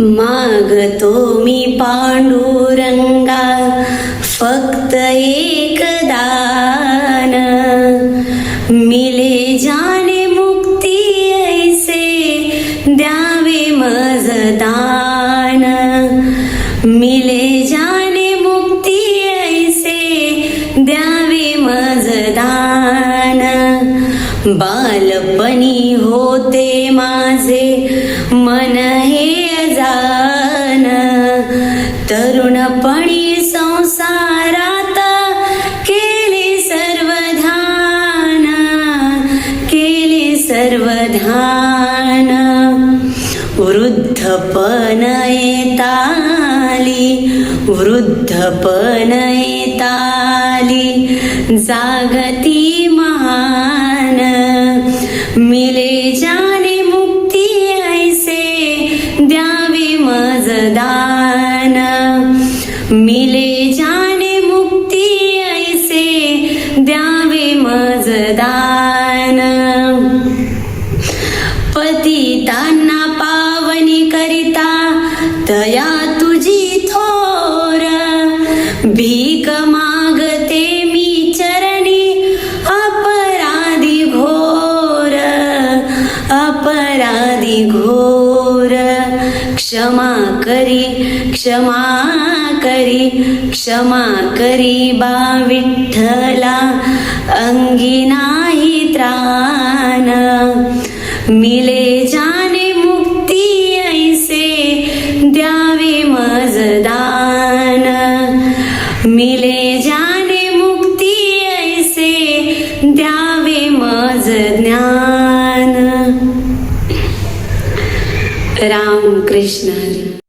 मागतो मी पांडुरंगा फक्त एक दान, मिले जाने मुक्ती ऐसे द्यावे मज दान, मिले जाने मुक्ती ऐसे द्यावे मज दान. बालपणी होते माझे मन हे अजान, तरुणपणी संसारात केले सर्वधान, केले सर्वधान. वृद्धपण येताली, वृद्धपण येताली जागती महान, मिले जाने मुक्ती ऐसे द्यावे मज दान, मिले जाने मुक्ती ऐसे द्यावे मज दान. पतितांना पावनी करिता दया तुझी थोर, भीक मागते मी चरणी अपराधी घोर, अपराधी घोर. क्षमा करी, क्षमा करी, क्षमा करी बा विठ्ठला, अंगी नाही त्राण, मिले जाने मुक्ती ऐसे द्यावे मज दान, मिले जाने मुक्ती ऐसे द्यावे मज ज्ञान. राम कृष्ण.